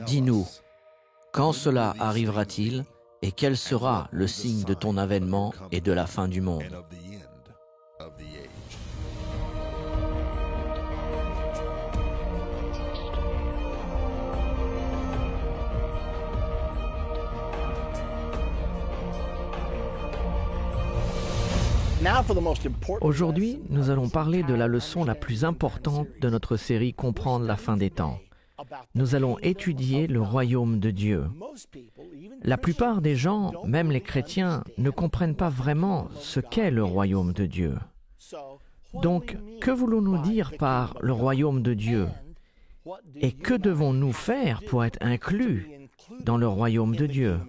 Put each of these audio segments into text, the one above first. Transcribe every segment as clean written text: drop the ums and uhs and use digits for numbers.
Dis-nous, quand cela arrivera-t-il et quel sera le signe de ton avènement et de la fin du monde? Aujourd'hui, nous allons parler de la leçon la plus importante de notre série Comprendre la fin des temps. Nous allons étudier le royaume de Dieu. La plupart des gens, même les chrétiens, ne comprennent pas vraiment ce qu'est le royaume de Dieu. Donc, que voulons-nous dire par le royaume de Dieu? Et que devons-nous faire pour être inclus dans le royaume de Dieu?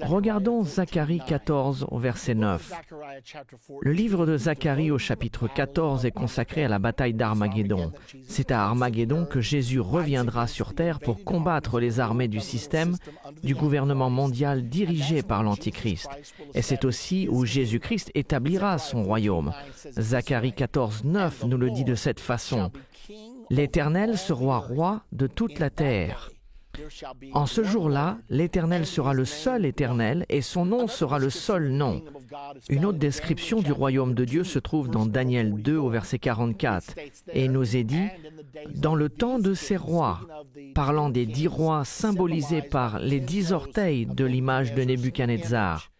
Regardons Zacharie 14 au verset 9. Le livre de Zacharie au chapitre 14 est consacré à la bataille d'Armageddon. C'est à Armageddon que Jésus reviendra sur terre pour combattre les armées du système du gouvernement mondial dirigé par l'Antichrist. Et c'est aussi où Jésus-Christ établira son royaume. Zacharie 14, 9 nous le dit de cette façon. « L'Éternel sera roi de toute la terre. » En ce jour-là, l'Éternel sera le seul Éternel et son nom sera le seul nom. Une autre description du royaume de Dieu se trouve dans Daniel 2 au verset 44 et il nous est dit « Dans le temps de ces rois », parlant des 10 rois symbolisés par les 10 orteils de l'image de Nebuchadnezzar.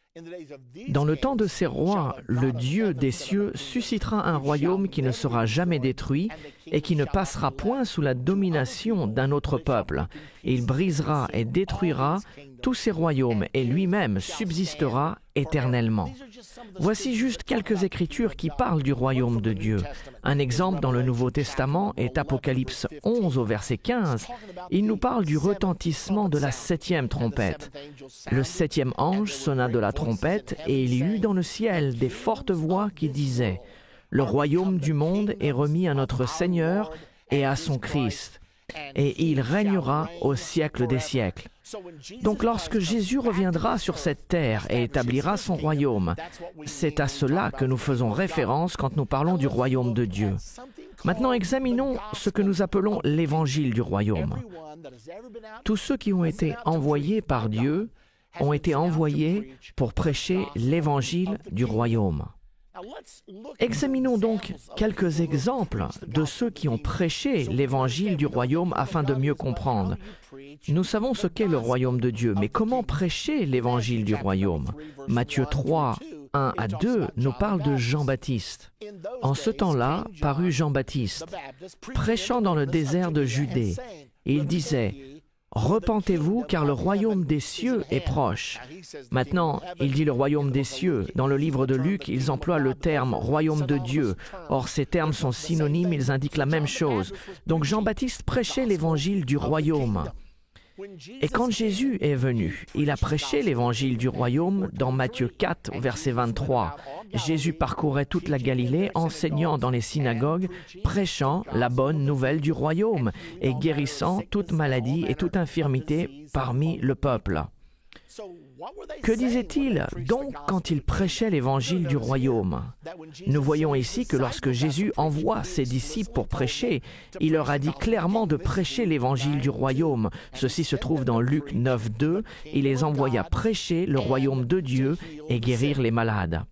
Dans le temps de ces rois, le Dieu des cieux suscitera un royaume qui ne sera jamais détruit et qui ne passera point sous la domination d'un autre peuple. Il brisera et détruira tous ces royaumes et lui-même subsistera éternellement. Voici juste quelques écritures qui parlent du royaume de Dieu. Un exemple dans le Nouveau Testament est Apocalypse 11 au verset 15. Il nous parle du retentissement de la 7e trompette. Le 7e ange sonna de la trompette et il y eut dans le ciel des fortes voix qui disaient « Le royaume du monde est remis à notre Seigneur et à son Christ, et il régnera au siècle des siècles. » Donc lorsque Jésus reviendra sur cette terre et établira son royaume, c'est à cela que nous faisons référence quand nous parlons du royaume de Dieu. Maintenant, examinons ce que nous appelons l'évangile du royaume. Tous ceux qui ont été envoyés par Dieu ont été envoyés pour prêcher l'évangile du royaume. Examinons donc quelques exemples de ceux qui ont prêché l'évangile du royaume afin de mieux comprendre. Nous savons ce qu'est le royaume de Dieu, mais comment prêcher l'évangile du royaume? Matthieu 3, 1 à 2 nous parle de Jean-Baptiste. En ce temps-là, parut Jean-Baptiste, prêchant dans le désert de Judée. Il disait « Repentez-vous, car le royaume des cieux est proche. » Maintenant, il dit le royaume des cieux. Dans le livre de Luc, ils emploient le terme royaume de Dieu. Or, ces termes sont synonymes, ils indiquent la même chose. Donc Jean-Baptiste prêchait l'évangile du royaume. Et quand Jésus est venu, il a prêché l'évangile du royaume dans Matthieu 4, verset 23. Jésus parcourait toute la Galilée, enseignant dans les synagogues, prêchant la bonne nouvelle du royaume et guérissant toute maladie et toute infirmité parmi le peuple. Que disait-il donc quand il prêchait l'évangile du royaume? Nous voyons ici que lorsque Jésus envoie ses disciples pour prêcher, il leur a dit clairement de prêcher l'évangile du royaume. Ceci se trouve dans Luc 9, 2. Il les envoya prêcher le royaume de Dieu et guérir les malades.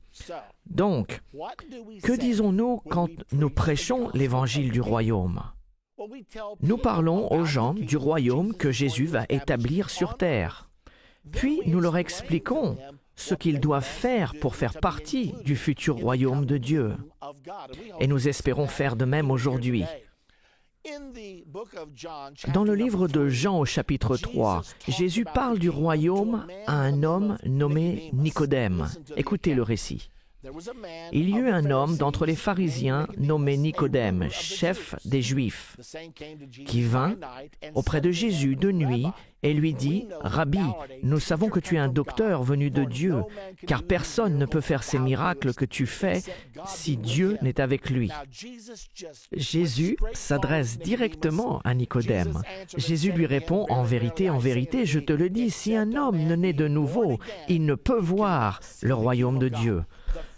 Donc, que disons-nous quand nous prêchons l'évangile du royaume? Nous parlons aux gens du royaume que Jésus va établir sur terre. Puis nous leur expliquons ce qu'ils doivent faire pour faire partie du futur royaume de Dieu. Et nous espérons faire de même aujourd'hui. Dans le livre de Jean au chapitre 3, Jésus parle du royaume à un homme nommé Nicodème. Écoutez le récit. Il y eut un homme d'entre les pharisiens nommé Nicodème, chef des Juifs, qui vint auprès de Jésus de nuit et lui dit, « Rabbi, nous savons que tu es un docteur venu de Dieu, car personne ne peut faire ces miracles que tu fais si Dieu n'est avec lui. » Jésus s'adresse directement à Nicodème. Jésus lui répond, « En vérité, je te le dis, si un homme ne naît de nouveau, il ne peut voir le royaume de Dieu. »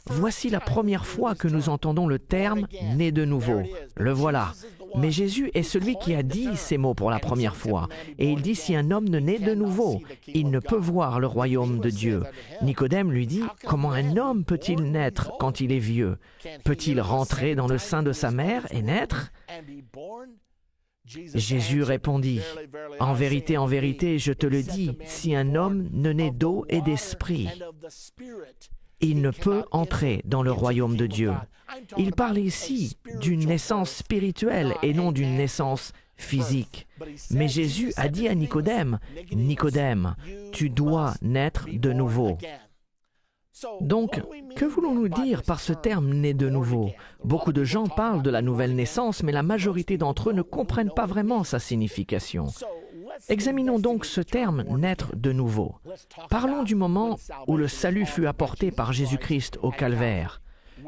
Voici la première fois que nous entendons le terme « né de nouveau ». Le voilà. Mais Jésus est celui qui a dit ces mots pour la première fois. Et il dit, si un homme ne naît de nouveau, il ne peut voir le royaume de Dieu. Nicodème lui dit, comment un homme peut-il naître quand il est vieux? Peut-il rentrer dans le sein de sa mère et naître? Jésus répondit, en vérité, je te le dis, si un homme ne naît d'eau et d'esprit, il ne peut entrer dans le royaume de Dieu. Il parle ici d'une naissance spirituelle et non d'une naissance physique. Mais Jésus a dit à Nicodème, « Nicodème, tu dois naître de nouveau. » Donc, que voulons-nous dire par ce terme « né de nouveau » ? Beaucoup de gens parlent de la nouvelle naissance, mais la majorité d'entre eux ne comprennent pas vraiment sa signification. Examinons donc ce terme « naître de nouveau ». Parlons du moment où le salut fut apporté par Jésus-Christ au calvaire.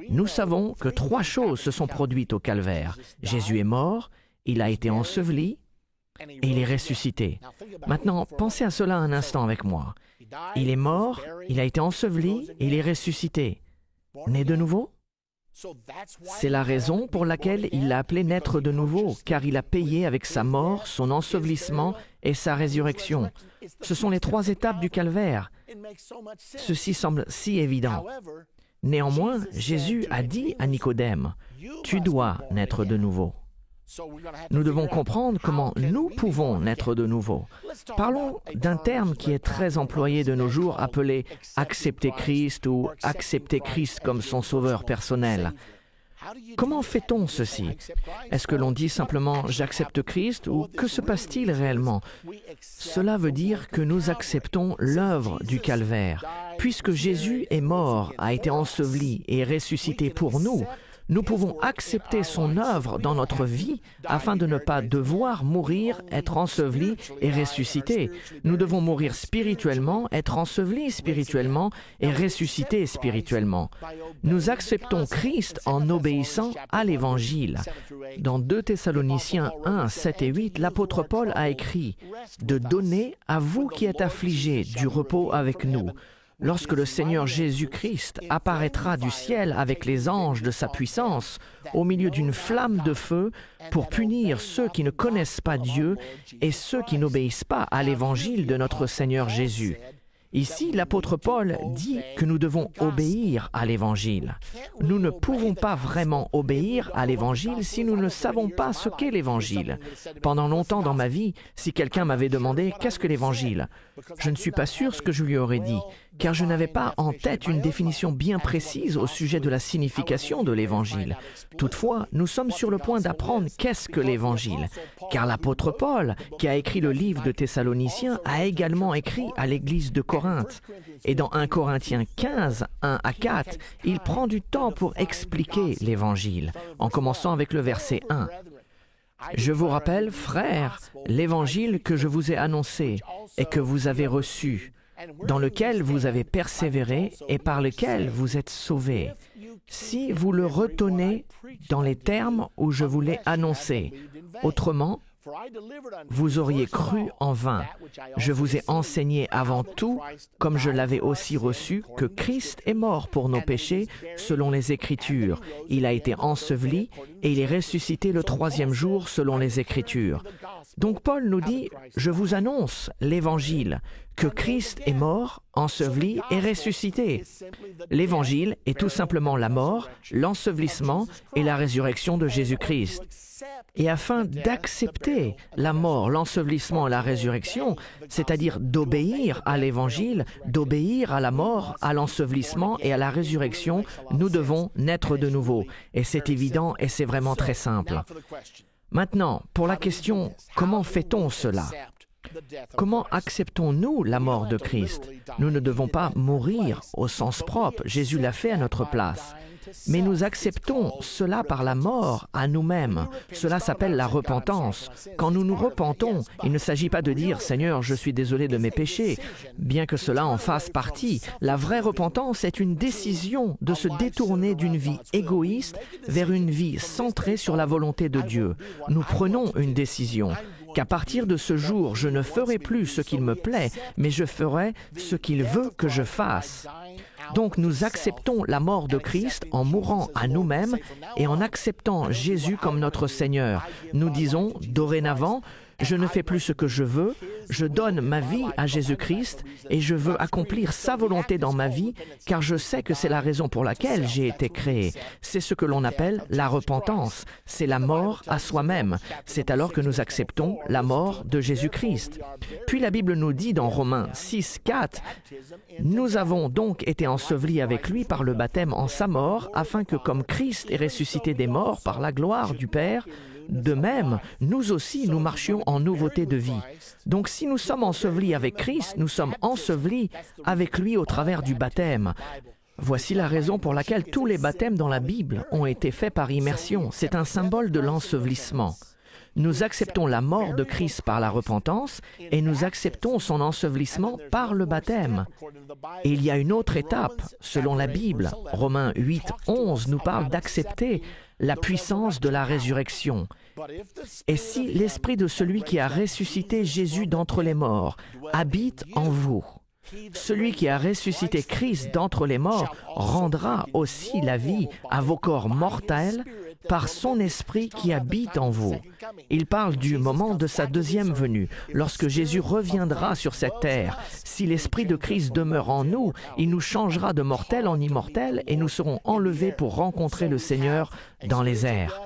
Nous savons que 3 choses se sont produites au calvaire. Jésus est mort, il a été enseveli et il est ressuscité. Maintenant, pensez à cela un instant avec moi. Il est mort, il a été enseveli et il est ressuscité. Né de nouveau? C'est la raison pour laquelle il l'a appelé naître de nouveau, car il a payé avec sa mort, son ensevelissement et sa résurrection. Ce sont les 3 étapes du calvaire. Ceci semble si évident. Néanmoins, Jésus a dit à Nicodème, « Tu dois naître de nouveau. » Nous devons comprendre comment nous pouvons naître de nouveau. Parlons d'un terme qui est très employé de nos jours, appelé « accepter Christ » ou « accepter Christ comme son sauveur personnel ». Comment fait-on ceci? Est-ce que l'on dit simplement « j'accepte Christ » ou que se passe-t-il réellement? Cela veut dire que nous acceptons l'œuvre du calvaire. Puisque Jésus est mort, a été enseveli et ressuscité pour nous, nous pouvons accepter son œuvre dans notre vie afin de ne pas devoir mourir, être ensevelis et ressuscités. Nous devons mourir spirituellement, être ensevelis spirituellement et ressuscités spirituellement. Nous acceptons Christ en obéissant à l'Évangile. Dans 2 Thessaloniciens 1, 7 et 8, l'apôtre Paul a écrit « De donner à vous qui êtes affligés du repos avec nous ». Lorsque le Seigneur Jésus-Christ apparaîtra du ciel avec les anges de sa puissance, au milieu d'une flamme de feu, pour punir ceux qui ne connaissent pas Dieu et ceux qui n'obéissent pas à l'évangile de notre Seigneur Jésus. Ici, l'apôtre Paul dit que nous devons obéir à l'Évangile. Nous ne pouvons pas vraiment obéir à l'Évangile si nous ne savons pas ce qu'est l'Évangile. Pendant longtemps dans ma vie, si quelqu'un m'avait demandé « Qu'est-ce que l'Évangile ?» je ne suis pas sûr ce que je lui aurais dit, car je n'avais pas en tête une définition bien précise au sujet de la signification de l'Évangile. Toutefois, nous sommes sur le point d'apprendre qu'est-ce que l'Évangile, car l'apôtre Paul, qui a écrit le livre de Thessaloniciens, a également écrit à l'Église de Corinthe. Et dans 1 Corinthiens 15, 1 à 4, il prend du temps pour expliquer l'Évangile, en commençant avec le verset 1. « Je vous rappelle, frères, l'Évangile que je vous ai annoncé et que vous avez reçu, dans lequel vous avez persévéré et par lequel vous êtes sauvés, si vous le retenez dans les termes où je vous l'ai annoncé. Autrement, vous auriez cru en vain. Je vous ai enseigné avant tout, comme je l'avais aussi reçu, que Christ est mort pour nos péchés selon les Écritures. Il a été enseveli et il est ressuscité le 3e jour selon les Écritures. » Donc Paul nous dit, « Je vous annonce l'Évangile, que Christ est mort, enseveli et ressuscité. » L'Évangile est tout simplement la mort, l'ensevelissement et la résurrection de Jésus-Christ. Et afin d'accepter la mort, l'ensevelissement et la résurrection, c'est-à-dire d'obéir à l'Évangile, d'obéir à la mort, à l'ensevelissement et à la résurrection, nous devons naître de nouveau. Et c'est évident et c'est vraiment très simple. Maintenant, pour la question « Comment fait-on cela ?» Comment acceptons-nous la mort de Christ? Nous ne devons pas mourir au sens propre, Jésus l'a fait à notre place. Mais nous acceptons cela par la mort à nous-mêmes. Cela s'appelle la repentance. Quand nous nous repentons, il ne s'agit pas de dire « Seigneur, je suis désolé de mes péchés », bien que cela en fasse partie. La vraie repentance est une décision de se détourner d'une vie égoïste vers une vie centrée sur la volonté de Dieu. Nous prenons une décision qu'à partir de ce jour, je ne ferai plus ce qu'il me plaît, mais je ferai ce qu'il veut que je fasse. Donc nous acceptons la mort de Christ en mourant à nous-mêmes et en acceptant Jésus comme notre Seigneur. Nous disons dorénavant, je ne fais plus ce que je veux, je donne ma vie à Jésus-Christ et je veux accomplir sa volonté dans ma vie car je sais que c'est la raison pour laquelle j'ai été créé. C'est ce que l'on appelle la repentance, c'est la mort à soi-même. C'est alors que nous acceptons la mort de Jésus-Christ. Puis la Bible nous dit dans Romains 6, 4, « Nous avons donc été ensevelis avec lui par le baptême en sa mort, afin que comme Christ est ressuscité des morts par la gloire du Père, de même, nous aussi, nous marchions en nouveauté de vie. Donc si nous sommes ensevelis avec Christ, nous sommes ensevelis avec lui au travers du baptême. Voici la raison pour laquelle tous les baptêmes dans la Bible ont été faits par immersion. C'est un symbole de l'ensevelissement. Nous acceptons la mort de Christ par la repentance et nous acceptons son ensevelissement par le baptême. Et il y a une autre étape, selon la Bible. Romains 8, 11 nous parle d'accepter la puissance de la résurrection. Et si l'esprit de celui qui a ressuscité Jésus d'entre les morts habite en vous, celui qui a ressuscité Christ d'entre les morts rendra aussi la vie à vos corps mortels par son esprit qui habite en vous. Il parle du moment de sa deuxième venue, lorsque Jésus reviendra sur cette terre. Si l'esprit de Christ demeure en nous, il nous changera de mortels en immortels et nous serons enlevés pour rencontrer le Seigneur dans les airs.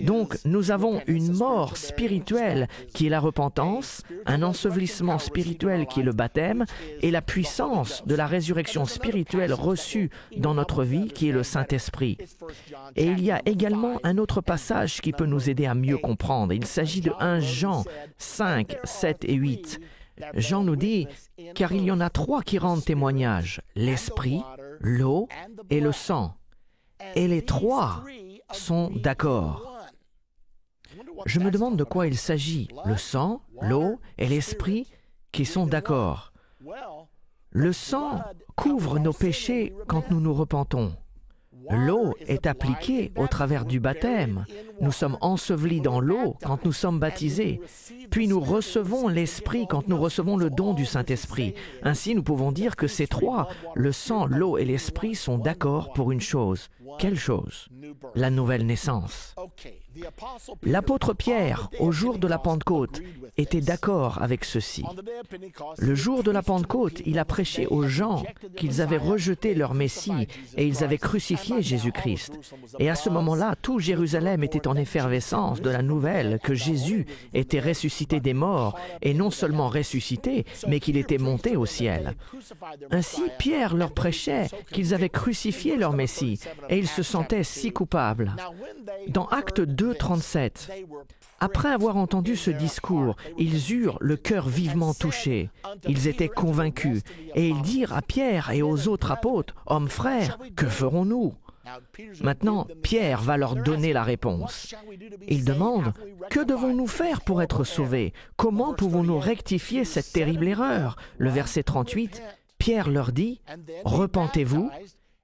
Donc, nous avons une mort spirituelle qui est la repentance, un ensevelissement spirituel qui est le baptême et la puissance de la résurrection spirituelle reçue dans notre vie qui est le Saint-Esprit. Et il y a également un autre passage qui peut nous aider à mieux comprendre. Il s'agit de 1 Jean 5, 7 et 8. Jean nous dit « Car il y en a 3 qui rendent témoignage, l'esprit, l'eau et le sang. Et les 3 sont d'accord. » Je me demande de quoi il s'agit, le sang, l'eau et l'esprit qui sont d'accord. Le sang couvre nos péchés quand nous nous repentons. L'eau est appliquée au travers du baptême. Nous sommes ensevelis dans l'eau quand nous sommes baptisés. Puis nous recevons l'Esprit quand nous recevons le don du Saint-Esprit. Ainsi, nous pouvons dire que ces 3, le sang, l'eau et l'Esprit, sont d'accord pour une chose. Quelle chose? La nouvelle naissance. L'apôtre Pierre, au jour de la Pentecôte, était d'accord avec ceci. Le jour de la Pentecôte, il a prêché aux gens qu'ils avaient rejeté leur Messie et ils avaient crucifié Jésus-Christ. Et à ce moment-là, tout Jérusalem était en effervescence de la nouvelle que Jésus était ressuscité des morts, et non seulement ressuscité, mais qu'il était monté au ciel. Ainsi, Pierre leur prêchait qu'ils avaient crucifié leur Messie, et ils se sentaient si coupables. Dans Actes 2, 37, après avoir entendu ce discours, ils eurent le cœur vivement touché. Ils étaient convaincus, et ils dirent à Pierre et aux autres apôtres, « Hommes frères, que ferons-nous » Maintenant, Pierre va leur donner la réponse. Il demande, « Que devons-nous faire pour être sauvés? Comment pouvons-nous rectifier cette terrible erreur » Le verset 38, Pierre leur dit, « Repentez-vous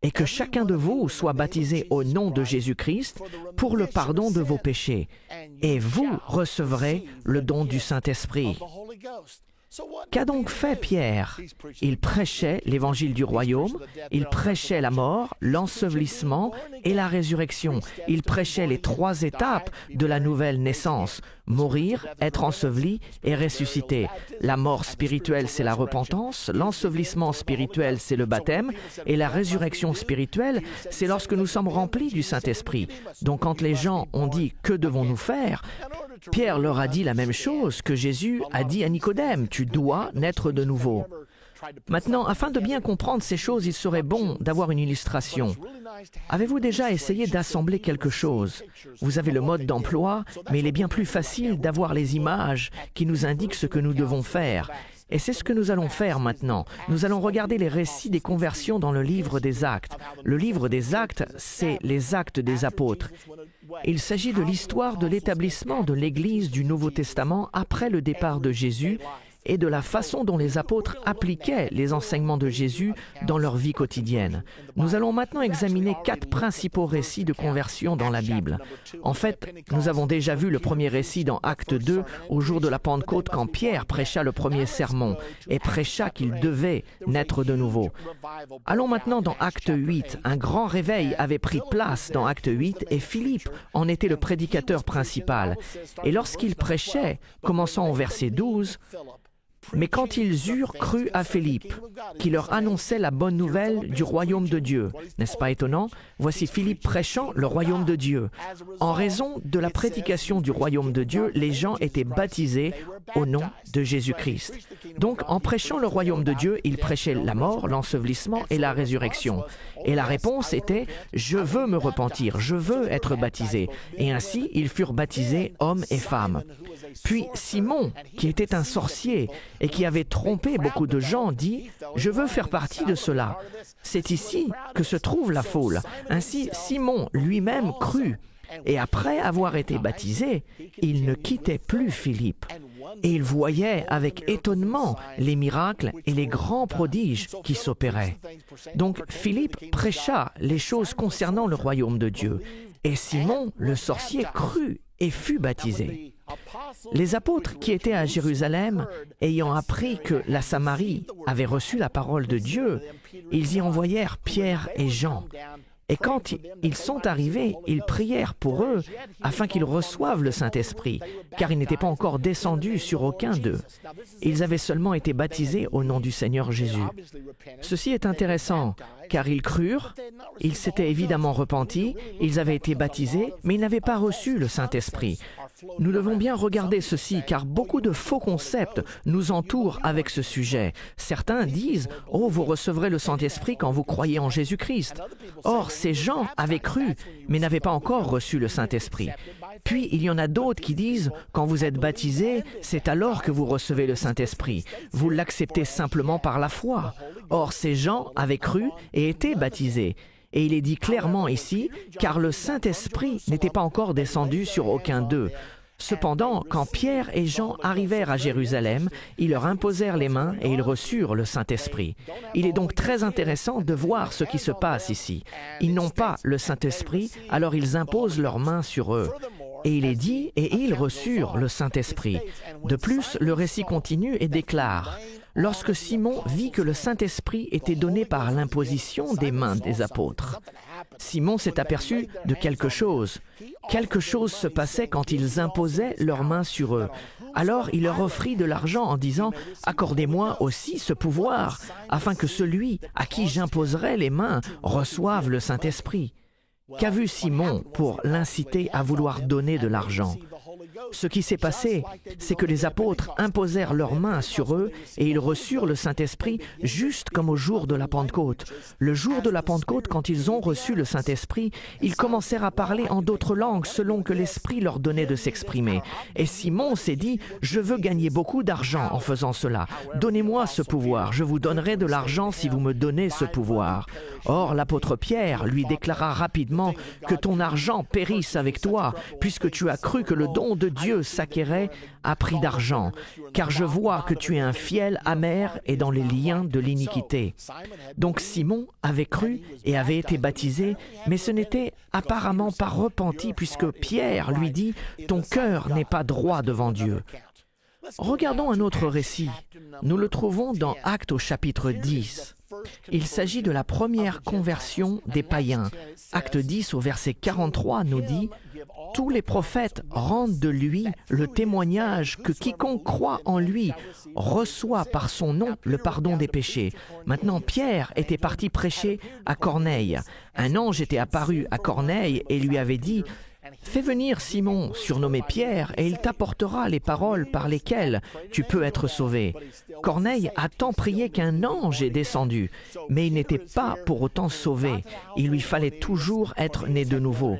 et que chacun de vous soit baptisé au nom de Jésus-Christ pour le pardon de vos péchés, et vous recevrez le don du Saint-Esprit. » Qu'a donc fait Pierre? Il prêchait l'évangile du royaume, il prêchait la mort, l'ensevelissement et la résurrection. Il prêchait les 3 étapes de la nouvelle naissance: mourir, être enseveli et ressusciter. La mort spirituelle, c'est la repentance, l'ensevelissement spirituel, c'est le baptême, et la résurrection spirituelle, c'est lorsque nous sommes remplis du Saint-Esprit. Donc quand les gens ont dit « Que devons-nous faire ?» Pierre leur a dit la même chose que Jésus a dit à Nicodème, « Tu dois naître de nouveau. » Maintenant, afin de bien comprendre ces choses, il serait bon d'avoir une illustration. Avez-vous déjà essayé d'assembler quelque chose? Vous avez le mode d'emploi, mais il est bien plus facile d'avoir les images qui nous indiquent ce que nous devons faire. Et c'est ce que nous allons faire maintenant. Nous allons regarder les récits des conversions dans le livre des Actes. Le livre des Actes, c'est les Actes des Apôtres. Il s'agit de l'histoire de l'établissement de l'Église du Nouveau Testament après le départ de Jésus et de la façon dont les apôtres appliquaient les enseignements de Jésus dans leur vie quotidienne. Nous allons maintenant examiner 4 principaux récits de conversion dans la Bible. En fait, nous avons déjà vu le premier récit dans Acte 2, au jour de la Pentecôte, quand Pierre prêcha le premier sermon et prêcha qu'il devait naître de nouveau. Allons maintenant dans Acte 8. Un grand réveil avait pris place dans Acte 8 et Philippe en était le prédicateur principal. Et lorsqu'il prêchait, commençant au verset 12, mais quand ils eurent cru à Philippe, qui leur annonçait la bonne nouvelle du royaume de Dieu. N'est-ce pas étonnant? Voici Philippe prêchant le royaume de Dieu. En raison de la prédication du royaume de Dieu, les gens étaient baptisés au nom de Jésus-Christ. Donc, en prêchant le royaume de Dieu, il prêchait la mort, l'ensevelissement et la résurrection. Et la réponse était « Je veux me repentir, je veux être baptisé ». Et ainsi, ils furent baptisés, hommes et femmes. Puis Simon, qui était un sorcier et qui avait trompé beaucoup de gens, dit « Je veux faire partie de cela ». C'est ici que se trouve la foule. Ainsi, Simon lui-même crut. Et après avoir été baptisé, il ne quittait plus Philippe. Et il voyait avec étonnement les miracles et les grands prodiges qui s'opéraient. Donc Philippe prêcha les choses concernant le royaume de Dieu. Et Simon, le sorcier, crut et fut baptisé. Les apôtres qui étaient à Jérusalem, ayant appris que la Samarie avait reçu la parole de Dieu, ils y envoyèrent Pierre et Jean. Et quand ils sont arrivés, ils prièrent pour eux afin qu'ils reçoivent le Saint-Esprit, car il n'était pas encore descendu sur aucun d'eux. Ils avaient seulement été baptisés au nom du Seigneur Jésus. Ceci est intéressant, car ils crurent, ils s'étaient évidemment repentis, ils avaient été baptisés, mais ils n'avaient pas reçu le Saint-Esprit. Nous devons bien regarder ceci, car beaucoup de faux concepts nous entourent avec ce sujet. Certains disent « Oh, vous recevrez le Saint-Esprit quand vous croyez en Jésus-Christ ». Or, ces gens avaient cru, mais n'avaient pas encore reçu le Saint-Esprit. Puis, il y en a d'autres qui disent « Quand vous êtes baptisés, c'est alors que vous recevez le Saint-Esprit. Vous l'acceptez simplement par la foi. » Or, ces gens avaient cru et étaient baptisés. Et il est dit clairement ici, car le Saint-Esprit n'était pas encore descendu sur aucun d'eux. Cependant, quand Pierre et Jean arrivèrent à Jérusalem, ils leur imposèrent les mains et ils reçurent le Saint-Esprit. Il est donc très intéressant de voir ce qui se passe ici. Ils n'ont pas le Saint-Esprit, alors ils imposent leurs mains sur eux. Et il est dit, et ils reçurent le Saint-Esprit. De plus, le récit continue et déclare, « Lorsque Simon vit que le Saint-Esprit était donné par l'imposition des mains des apôtres. » Simon s'est aperçu de quelque chose. Quelque chose se passait quand ils imposaient leurs mains sur eux. Alors il leur offrit de l'argent en disant « Accordez-moi aussi ce pouvoir, afin que celui à qui j'imposerai les mains reçoive le Saint-Esprit. » Qu'a vu Simon pour l'inciter à vouloir donner de l'argent? Ce qui s'est passé, c'est que les apôtres imposèrent leurs mains sur eux et ils reçurent le Saint-Esprit juste comme au jour de la Pentecôte. Le jour de la Pentecôte, quand ils ont reçu le Saint-Esprit, ils commencèrent à parler en d'autres langues selon que l'Esprit leur donnait de s'exprimer. Et Simon s'est dit « Je veux gagner beaucoup d'argent en faisant cela. Donnez-moi ce pouvoir. Je vous donnerai de l'argent si vous me donnez ce pouvoir. » Or, l'apôtre Pierre lui déclara rapidement que ton argent périsse avec toi, puisque tu as cru que le don de Dieu s'acquérait à prix d'argent, car je vois que tu es un fiel amer et dans les liens de l'iniquité. Donc Simon avait cru et avait été baptisé, mais ce n'était apparemment pas repenti, puisque Pierre lui dit « Ton cœur n'est pas droit devant Dieu ». Regardons un autre récit. Nous le trouvons dans Actes au chapitre 10. Il s'agit de la première conversion des païens. Acte 10 au verset 43 nous dit « Tous les prophètes rendent de lui le témoignage que quiconque croit en lui reçoit par son nom le pardon des péchés. » Maintenant, Pierre était parti prêcher à Corneille. Un ange était apparu à Corneille et lui avait dit « « Fais venir Simon, surnommé Pierre, et il t'apportera les paroles par lesquelles tu peux être sauvé. » Corneille a tant prié qu'un ange est descendu, mais il n'était pas pour autant sauvé. Il lui fallait toujours être né de nouveau.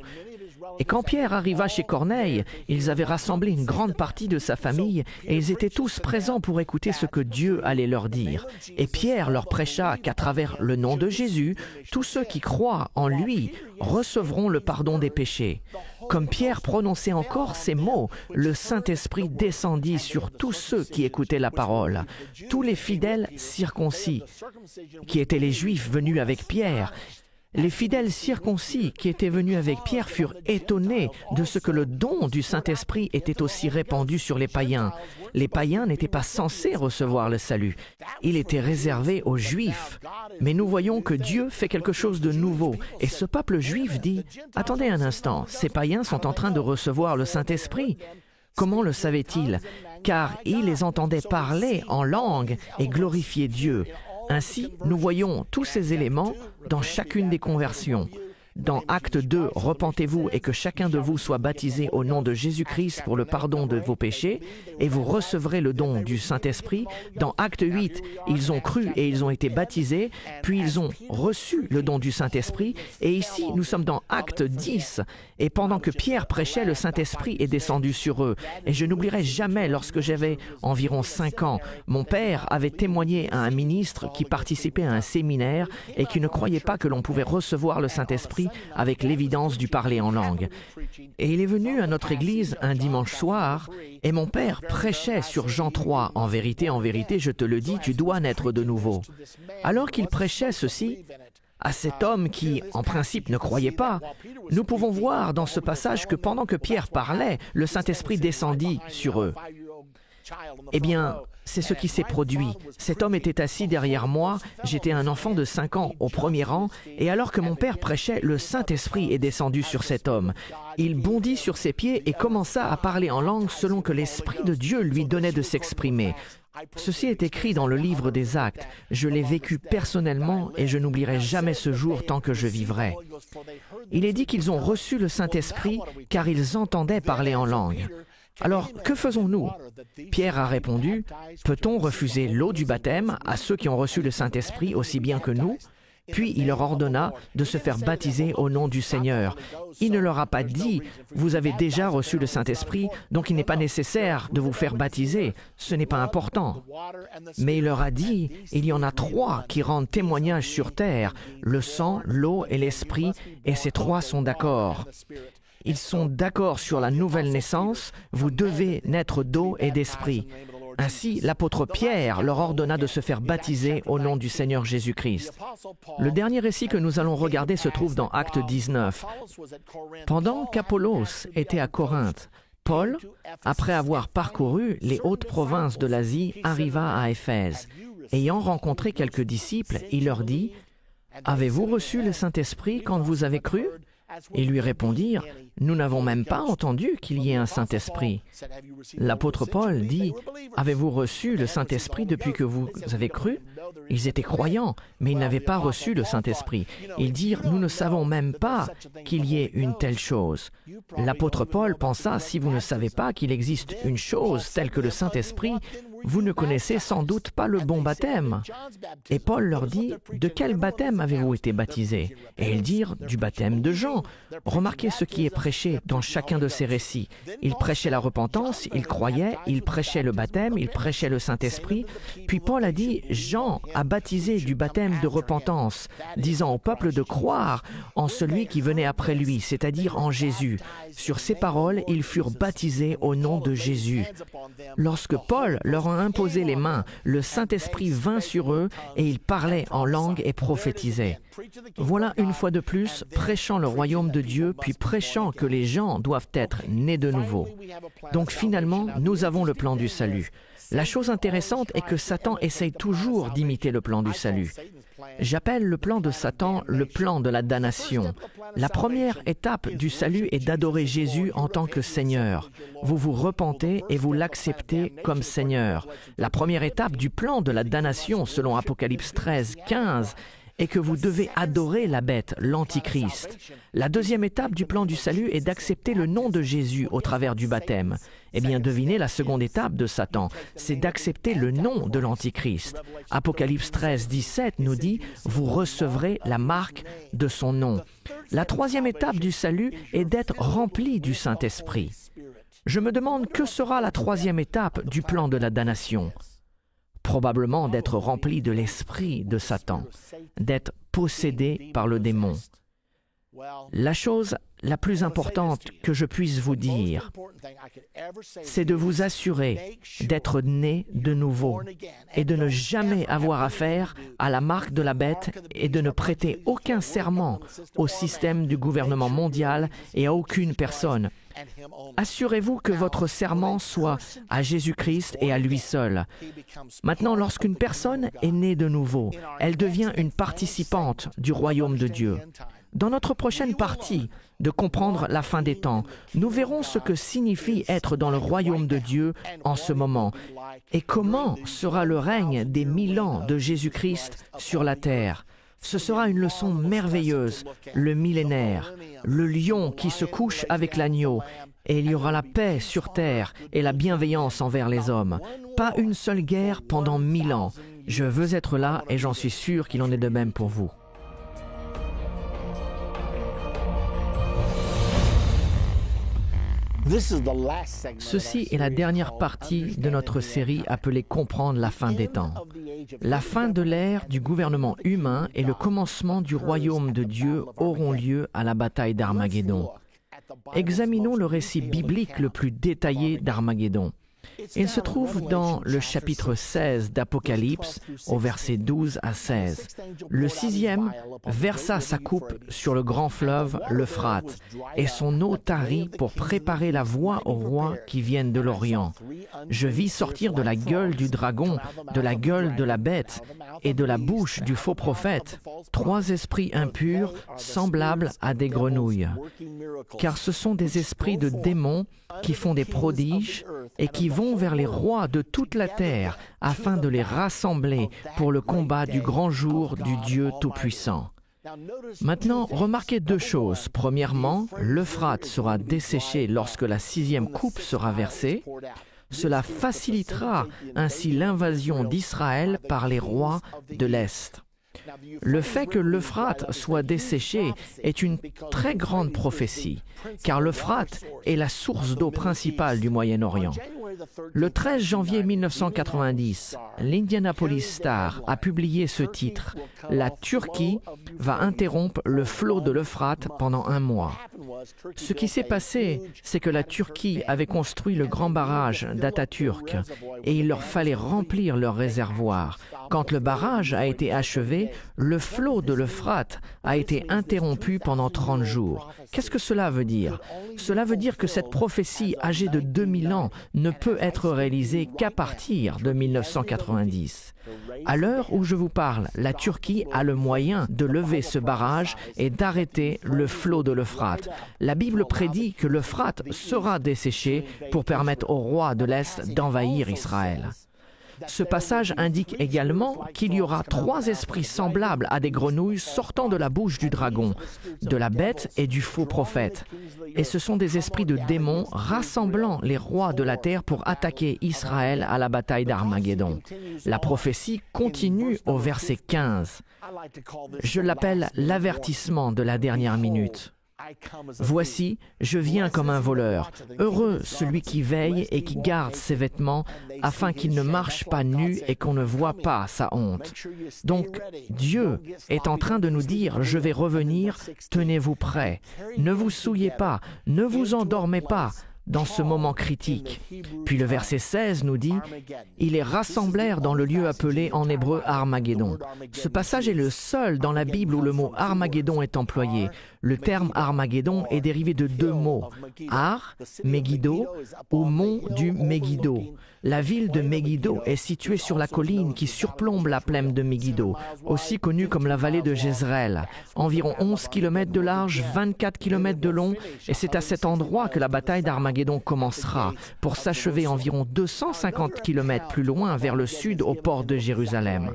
Et quand Pierre arriva chez Corneille, ils avaient rassemblé une grande partie de sa famille et ils étaient tous présents pour écouter ce que Dieu allait leur dire. Et Pierre leur prêcha qu'à travers le nom de Jésus, tous ceux qui croient en lui recevront le pardon des péchés. Comme Pierre prononçait encore ces mots, le Saint-Esprit descendit sur tous ceux qui écoutaient la parole. Tous les fidèles circoncis, qui étaient les Juifs venus avec Pierre, les fidèles circoncis qui étaient venus avec Pierre furent étonnés de ce que le don du Saint-Esprit était aussi répandu sur les païens. Les païens n'étaient pas censés recevoir le salut. Il était réservé aux Juifs. Mais nous voyons que Dieu fait quelque chose de nouveau. Et ce peuple juif dit « Attendez un instant, ces païens sont en train de recevoir le Saint-Esprit. » Comment le savaient-ils? Car ils les entendaient parler en langue et glorifier Dieu. Ainsi, nous voyons tous ces éléments dans chacune des conversions. Dans Acte 2, « Repentez-vous et que chacun de vous soit baptisé au nom de Jésus-Christ pour le pardon de vos péchés, et vous recevrez le don du Saint-Esprit. » Dans Acte 8, ils ont cru et ils ont été baptisés, puis ils ont reçu le don du Saint-Esprit. Et ici, nous sommes dans Acte 10, et pendant que Pierre prêchait, le Saint-Esprit est descendu sur eux. Et je n'oublierai jamais, lorsque j'avais environ 5 ans, mon père avait témoigné à un ministre qui participait à un séminaire et qui ne croyait pas que l'on pouvait recevoir le Saint-Esprit avec l'évidence du parler en langue. Et il est venu à notre église un dimanche soir, et mon père prêchait sur Jean 3. « En vérité, je te le dis, tu dois naître de nouveau. » Alors qu'il prêchait ceci à cet homme qui, en principe, ne croyait pas, nous pouvons voir dans ce passage que pendant que Pierre parlait, le Saint-Esprit descendit sur eux. Eh bien, c'est ce qui s'est produit. Cet homme était assis derrière moi, j'étais un enfant de 5 ans au premier rang, et alors que mon père prêchait, le Saint-Esprit est descendu sur cet homme. Il bondit sur ses pieds et commença à parler en langue selon que l'Esprit de Dieu lui donnait de s'exprimer. Ceci est écrit dans le livre des Actes. Je l'ai vécu personnellement et je n'oublierai jamais ce jour tant que je vivrai. Il est dit qu'ils ont reçu le Saint-Esprit car ils entendaient parler en langue. Alors, que faisons-nous? Pierre a répondu, « Peut-on refuser l'eau du baptême à ceux qui ont reçu le Saint-Esprit aussi bien que nous ?» Puis il leur ordonna de se faire baptiser au nom du Seigneur. Il ne leur a pas dit « Vous avez déjà reçu le Saint-Esprit, donc il n'est pas nécessaire de vous faire baptiser. Ce n'est pas important. » Mais il leur a dit « Il y en a 3 qui rendent témoignage sur terre, le sang, l'eau et l'Esprit, et ces 3 sont d'accord. » Ils sont d'accord sur la nouvelle naissance, vous devez naître d'eau et d'esprit. Ainsi, l'apôtre Pierre leur ordonna de se faire baptiser au nom du Seigneur Jésus-Christ. Le dernier récit que nous allons regarder se trouve dans Acte 19. Pendant qu'Apollos était à Corinthe, Paul, après avoir parcouru les hautes provinces de l'Asie, arriva à Éphèse. Ayant rencontré quelques disciples, il leur dit « Avez-vous reçu le Saint-Esprit quand vous avez cru ?» Ils lui répondirent « Nous n'avons même pas entendu qu'il y ait un Saint-Esprit. » L'apôtre Paul dit « Avez-vous reçu le Saint-Esprit depuis que vous avez cru ?» Ils étaient croyants, mais ils n'avaient pas reçu le Saint-Esprit. Ils dirent « Nous ne savons même pas qu'il y ait une telle chose. » L'apôtre Paul pensa « Si vous ne savez pas qu'il existe une chose telle que le Saint-Esprit, vous ne connaissez sans doute pas le bon baptême. » Et Paul leur dit « De quel baptême avez-vous été baptisés ?» Et ils dirent « Du baptême de Jean. » Remarquez ce qui est prêché dans chacun de ces récits. Il prêchait la repentance, il croyait, il prêchait le baptême, il prêchait le Saint-Esprit. Puis Paul a dit « Jean a baptisé du baptême de repentance, disant au peuple de croire en celui qui venait après lui, c'est-à-dire en Jésus. » Sur ces paroles, ils furent baptisés au nom de Jésus. Lorsque Paul leur a imposé les mains, le Saint-Esprit vint sur eux et ils parlaient en langue et prophétisaient. Voilà une fois de plus, prêchant le royaume de Dieu, puis prêchant que les gens doivent être nés de nouveau. Donc finalement, nous avons le plan du salut. La chose intéressante est que Satan essaye toujours d'imiter le plan du salut. J'appelle le plan de Satan le plan de la damnation. La première étape du salut est d'adorer Jésus en tant que Seigneur. Vous vous repentez et vous l'acceptez comme Seigneur. La première étape du plan de la damnation, selon Apocalypse 13, 15, et que vous devez adorer la bête, l'Antichrist. La deuxième étape du plan du salut est d'accepter le nom de Jésus au travers du baptême. Eh bien, devinez la seconde étape de Satan, c'est d'accepter le nom de l'Antichrist. Apocalypse 13, 17 nous dit « Vous recevrez la marque de son nom ». La troisième étape du salut est d'être rempli du Saint-Esprit. Je me demande que sera la troisième étape du plan de la damnation. Probablement d'être rempli de l'esprit de Satan, d'être possédé par le démon. La chose la plus importante que je puisse vous dire, c'est de vous assurer d'être né de nouveau et de ne jamais avoir affaire à la marque de la bête et de ne prêter aucun serment au système du gouvernement mondial et à aucune personne. Assurez-vous que votre serment soit à Jésus-Christ et à lui seul. Maintenant, lorsqu'une personne est née de nouveau, elle devient une participante du royaume de Dieu. Dans notre prochaine partie de comprendre la fin des temps, nous verrons ce que signifie être dans le royaume de Dieu en ce moment et comment sera le règne des 1000 ans de Jésus-Christ sur la terre. Ce sera une leçon merveilleuse, le millénaire, le lion qui se couche avec l'agneau, et il y aura la paix sur terre et la bienveillance envers les hommes. Pas une seule guerre pendant 1000 ans. Je veux être là et j'en suis sûr qu'il en est de même pour vous. Ceci est la dernière partie de notre série appelée « Comprendre la fin des temps ». La fin de l'ère du gouvernement humain et le commencement du royaume de Dieu auront lieu à la bataille d'Armageddon. Examinons le récit biblique le plus détaillé d'Armageddon. Il se trouve dans le chapitre 16 d'Apocalypse, au verset 12 à 16. Le 6e versa sa coupe sur le grand fleuve, l'Euphrate, et son eau tarit pour préparer la voie aux rois qui viennent de l'Orient. Je vis sortir de la gueule du dragon, de la gueule de la bête et de la bouche du faux prophète 3 esprits impurs semblables à des grenouilles. Car ce sont des esprits de démons qui font des prodiges et qui vont vers les rois de toute la terre afin de les rassembler pour le combat du grand jour du Dieu Tout-Puissant. Maintenant, remarquez 2 choses. Premièrement, l'Euphrate sera desséché lorsque la 6e coupe sera versée. Cela facilitera ainsi l'invasion d'Israël par les rois de l'Est. Le fait que l'Euphrate soit desséché est une très grande prophétie, car l'Euphrate est la source d'eau principale du Moyen-Orient. Le 13 janvier 1990, l'Indianapolis Star a publié ce titre « La Turquie va interrompre le flot de l'Euphrate pendant 1 mois ». Ce qui s'est passé, c'est que la Turquie avait construit le grand barrage d'Atatürk et il leur fallait remplir leur réservoir. Quand le barrage a été achevé, le flot de l'Euphrate a été interrompu pendant 30 jours. Qu'est-ce que cela veut dire? Cela veut dire que cette prophétie âgée de 2000 ans ne peut être réalisée qu'à partir de 1990. À l'heure où je vous parle, la Turquie a le moyen de lever ce barrage et d'arrêter le flot de l'Euphrate. La Bible prédit que l'Euphrate sera desséché pour permettre aux rois de l'Est d'envahir Israël. Ce passage indique également qu'il y aura 3 esprits semblables à des grenouilles sortant de la bouche du dragon, de la bête et du faux prophète. Et ce sont des esprits de démons rassemblant les rois de la terre pour attaquer Israël à la bataille d'Armageddon. La prophétie continue au verset 15. Je l'appelle l'avertissement de la dernière minute. Voici, je viens comme un voleur. Heureux celui qui veille et qui garde ses vêtements, afin qu'il ne marche pas nu et qu'on ne voit pas sa honte. Donc, Dieu est en train de nous dire, je vais revenir, tenez-vous prêts. Ne vous souillez pas, ne vous endormez pas dans ce moment critique. Puis le verset 16 nous dit « Ils les rassemblèrent dans le lieu appelé en hébreu Armageddon ». Ce passage est le seul dans la Bible où le mot Armageddon est employé. Le terme Armageddon est dérivé de 2 mots, Ar, Megiddo, ou mont du Megiddo. La ville de Megiddo est située sur la colline qui surplombe la plaine de Megiddo, aussi connue comme la vallée de Jezreel. Environ 11 km de large, 24 km de long, et c'est à cet endroit que la bataille d'Armageddon d'Armagédon commencera pour s'achever environ 250 km plus loin vers le sud au port de Jérusalem.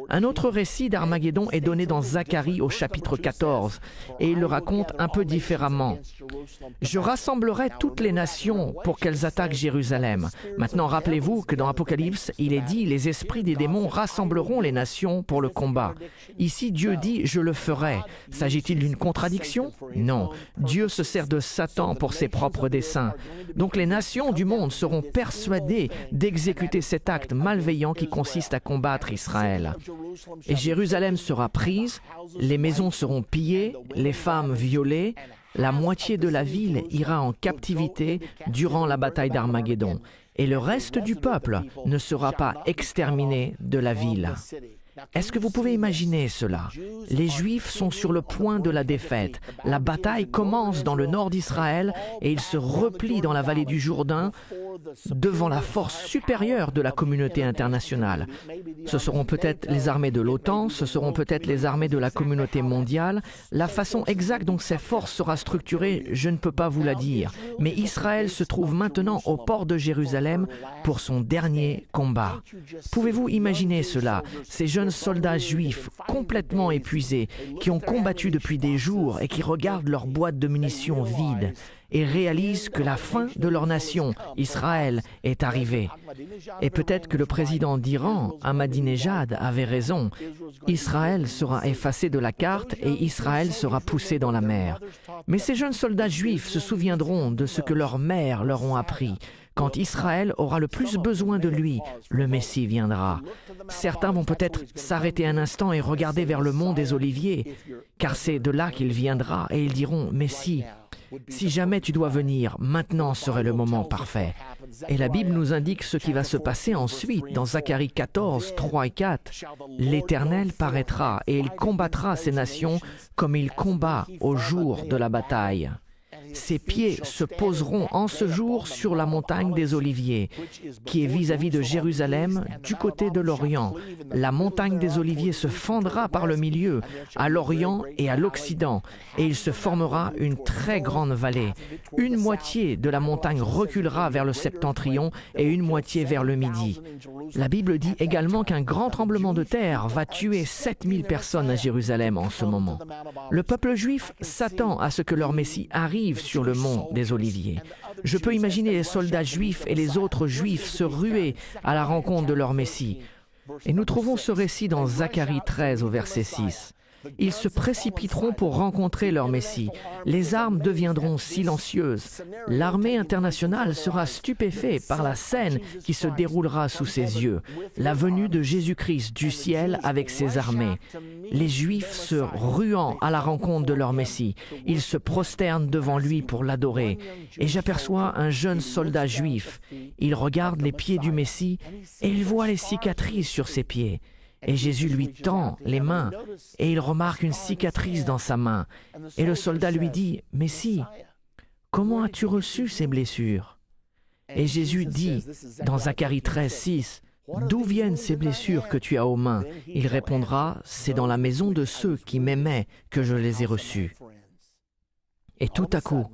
Un autre récit d'Armagédon est donné dans Zacharie au chapitre 14 et il le raconte un peu différemment. « Je rassemblerai toutes les nations pour qu'elles attaquent Jérusalem. » Maintenant, rappelez-vous que dans Apocalypse, il est dit « Les esprits des démons rassembleront les nations pour le combat. » Ici, Dieu dit « Je le ferai ». S'agit-il d'une contradiction? Non. Dieu se sert de Satan pour ses propres desseins. Donc les nations du monde seront persuadées d'exécuter cet acte malveillant qui consiste à combattre Israël. Et Jérusalem sera prise, les maisons seront pillées, les femmes violées, la moitié de la ville ira en captivité durant la bataille d'Armagédon. Et le reste du peuple ne sera pas exterminé de la ville. Est-ce que vous pouvez imaginer cela? Les Juifs sont sur le point de la défaite. La bataille commence dans le nord d'Israël et ils se replient dans la vallée du Jourdain devant la force supérieure de la communauté internationale. Ce seront peut-être les armées de l'OTAN, ce seront peut-être les armées de la communauté mondiale. La façon exacte dont ces forces sera structurée, je ne peux pas vous la dire. Mais Israël se trouve maintenant au port de Jérusalem pour son dernier combat. Pouvez-vous imaginer cela? Ces jeunes soldats juifs complètement épuisés, qui ont combattu depuis des jours et qui regardent leur boîte de munitions vide et réalisent que la fin de leur nation, Israël, est arrivée. Et peut-être que le président d'Iran, Ahmadinejad, avait raison. Israël sera effacé de la carte et Israël sera poussé dans la mer. Mais ces jeunes soldats juifs se souviendront de ce que leurs mères leur ont appris. Quand Israël aura le plus besoin de lui, le Messie viendra. Certains vont peut-être s'arrêter un instant et regarder vers le mont des Oliviers, car c'est de là qu'il viendra, et ils diront « Messie, si jamais tu dois venir, maintenant serait le moment parfait. » Et la Bible nous indique ce qui va se passer ensuite dans Zacharie 14, 3 et 4. « L'Éternel paraîtra et il combattra ces nations comme il combat au jour de la bataille. » Ses pieds se poseront en ce jour sur la montagne des Oliviers, qui est vis-à-vis de Jérusalem, du côté de l'Orient. La montagne des Oliviers se fendra par le milieu, à l'Orient et à l'Occident, et il se formera une très grande vallée. Une moitié de la montagne reculera vers le septentrion et une moitié vers le midi. La Bible dit également qu'un grand tremblement de terre va tuer 7000 personnes à Jérusalem en ce moment. Le peuple juif s'attend à ce que leur Messie arrive sur le mont des Oliviers. Je peux imaginer les soldats juifs et les autres juifs se ruer à la rencontre de leur Messie. Et nous trouvons ce récit dans Zacharie 13 au verset 6. Ils se précipiteront pour rencontrer leur Messie. Les armes deviendront silencieuses. L'armée internationale sera stupéfaite par la scène qui se déroulera sous ses yeux. La venue de Jésus-Christ du ciel avec ses armées. Les Juifs se ruant à la rencontre de leur Messie. Ils se prosternent devant lui pour l'adorer. Et j'aperçois un jeune soldat juif. Il regarde les pieds du Messie et il voit les cicatrices sur ses pieds. Et Jésus lui tend les mains et il remarque une cicatrice dans sa main. Et le soldat lui dit, « Messie, comment as-tu reçu ces blessures ?» Et Jésus dit dans Zacharie 13, 6, « D'où viennent ces blessures que tu as aux mains ?» Il répondra, « C'est dans la maison de ceux qui m'aimaient que je les ai reçues. » Et tout à coup,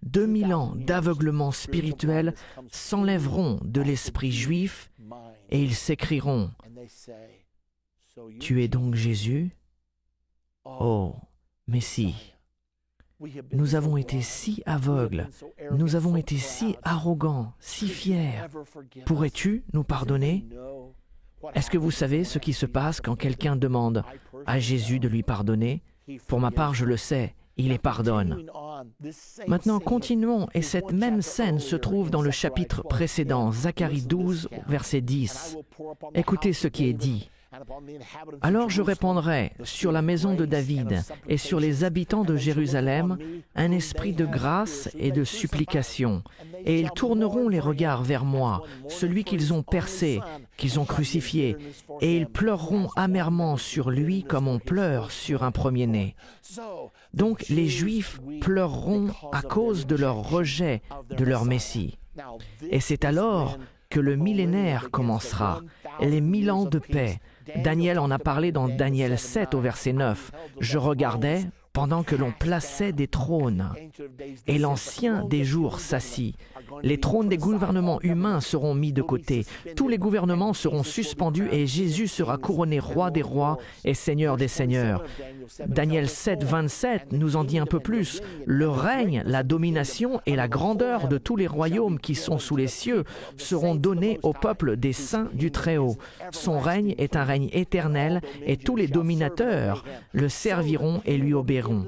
2000 ans d'aveuglement spirituel s'enlèveront de l'esprit juif et ils s'écrieront, « Tu es donc Jésus? Oh, Messie, nous avons été si aveugles, nous avons été si arrogants, si fiers. Pourrais-tu nous pardonner? » Est-ce que vous savez ce qui se passe quand quelqu'un demande à Jésus de lui pardonner? Pour ma part, je le sais, il les pardonne. Maintenant, continuons, et cette même scène se trouve dans le chapitre précédent, Zacharie 12, verset 10. Écoutez ce qui est dit. « Alors je répandrai sur la maison de David et sur les habitants de Jérusalem un esprit de grâce et de supplication, et ils tourneront les regards vers moi, celui qu'ils ont percé, qu'ils ont crucifié, et ils pleureront amèrement sur lui comme on pleure sur un premier-né. » Donc les Juifs pleureront à cause de leur rejet de leur Messie. Et c'est alors que le millénaire commencera, les 1000 ans de paix. Daniel en a parlé dans Daniel 7 au verset 9. « Je regardais, pendant que l'on plaçait des trônes. Et l'Ancien des jours s'assit. Les trônes des gouvernements humains seront mis de côté. Tous les gouvernements seront suspendus et Jésus sera couronné roi des rois et seigneur des seigneurs. Daniel 7, 27 nous en dit un peu plus. Le règne, la domination et la grandeur de tous les royaumes qui sont sous les cieux seront donnés au peuple des saints du Très-Haut. Son règne est un règne éternel et tous les dominateurs le serviront et lui obéiront.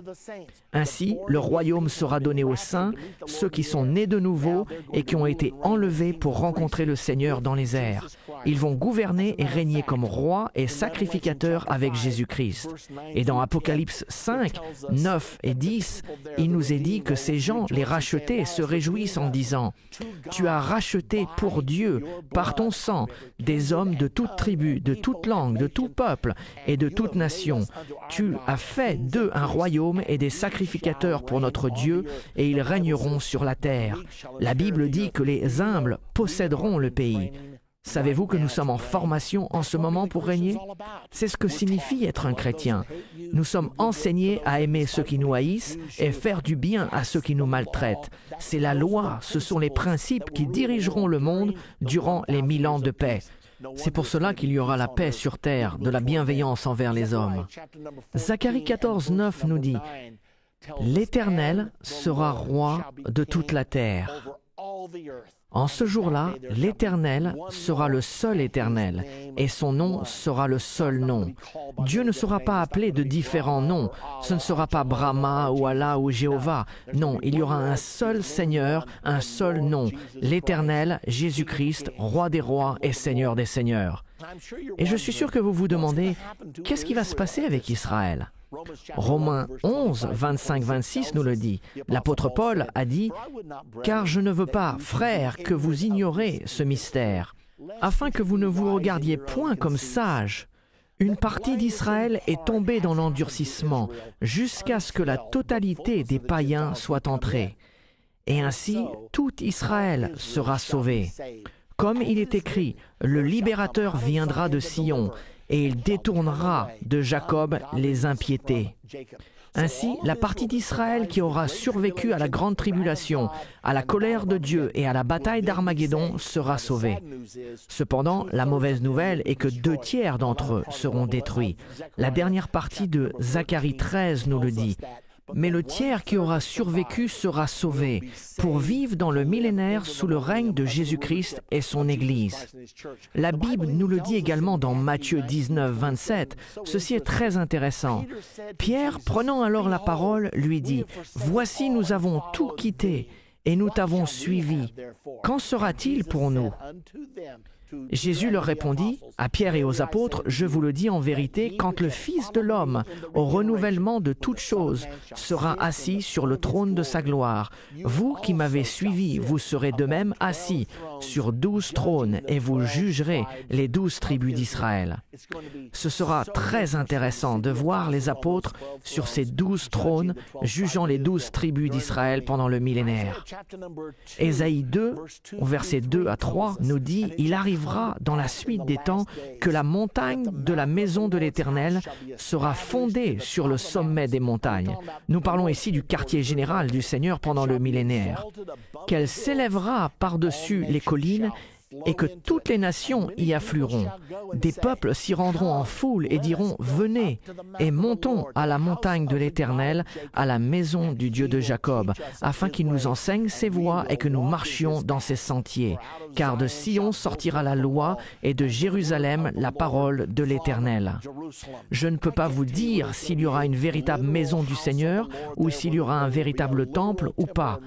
Ainsi, le royaume sera donné aux saints, ceux qui sont nés de nouveau et qui ont été enlevés pour rencontrer le Seigneur dans les airs. Ils vont gouverner et régner comme rois et sacrificateurs avec Jésus-Christ. Et dans Apocalypse 5, 9 et 10, il nous est dit que ces gens, les rachetés, se réjouissent en disant « Tu as racheté pour Dieu, par ton sang, des hommes de toute tribu, de toute langue, de tout peuple et de toute nation. Tu as fait d'eux un royaume et des sacrificateurs pour notre Dieu, et ils régneront sur la terre. » La Bible dit que les humbles posséderont le pays. Savez-vous que nous sommes en formation en ce moment pour régner? C'est ce que signifie être un chrétien. Nous sommes enseignés à aimer ceux qui nous haïssent et faire du bien à ceux qui nous maltraitent. C'est la loi, ce sont les principes qui dirigeront le monde durant les 1000 ans de paix. C'est pour cela qu'il y aura la paix sur terre, de la bienveillance envers les hommes. Zacharie 14, 9 nous dit « L'Éternel sera roi de toute la terre. » En ce jour-là, l'Éternel sera le seul Éternel, et son nom sera le seul nom. Dieu ne sera pas appelé de différents noms. Ce ne sera pas Brahma ou Allah ou Jéhovah. Non, il y aura un seul Seigneur, un seul nom, l'Éternel, Jésus-Christ, Roi des rois et Seigneur des seigneurs. Et je suis sûr que vous vous demandez, qu'est-ce qui va se passer avec Israël ? Romains 11, 25-26 nous le dit. L'apôtre Paul a dit « Car je ne veux pas, frères, que vous ignorez ce mystère, afin que vous ne vous regardiez point comme sages. Une partie d'Israël est tombée dans l'endurcissement, jusqu'à ce que la totalité des païens soit entrée. Et ainsi, tout Israël sera sauvé. Comme il est écrit, le libérateur viendra de Sion, et il détournera de Jacob les impiétés. » Ainsi, la partie d'Israël qui aura survécu à la grande tribulation, à la colère de Dieu et à la bataille d'Armageddon sera sauvée. Cependant, la mauvaise nouvelle est que 2/3 d'entre eux seront détruits. La dernière partie de Zacharie 13 nous le dit. Mais le tiers qui aura survécu sera sauvé pour vivre dans le millénaire sous le règne de Jésus-Christ et son Église. La Bible nous le dit également dans Matthieu 19, 27. Ceci est très intéressant. Pierre, prenant alors la parole, lui dit « Voici, nous avons tout quitté et nous t'avons suivi. Qu'en sera-t-il pour nous ?» Jésus leur répondit, à Pierre et aux apôtres, « Je vous le dis en vérité, quand le Fils de l'homme, au renouvellement de toutes choses, sera assis sur le trône de sa gloire, vous qui m'avez suivi, vous serez de même assis sur 12 trônes et vous jugerez les 12 tribus d'Israël. » Ce sera très intéressant de voir les apôtres sur ces 12 trônes jugeant les 12 tribus d'Israël pendant le millénaire. Ésaïe 2, au verset 2 à 3, nous dit « Il arrivera dans la suite des temps que la montagne de la maison de l'Éternel sera fondée sur le sommet des montagnes. » Nous parlons ici du quartier général du Seigneur pendant le millénaire. « Qu'elle s'élèvera par-dessus les collines et que toutes les nations y afflueront. Des peuples s'y rendront en foule et diront « Venez et montons à la montagne de l'Éternel, à la maison du Dieu de Jacob, afin qu'il nous enseigne ses voies et que nous marchions dans ses sentiers. Car de Sion sortira la loi et de Jérusalem la parole de l'Éternel. » Je ne peux pas vous dire s'il y aura une véritable maison du Seigneur ou s'il y aura un véritable temple ou pas.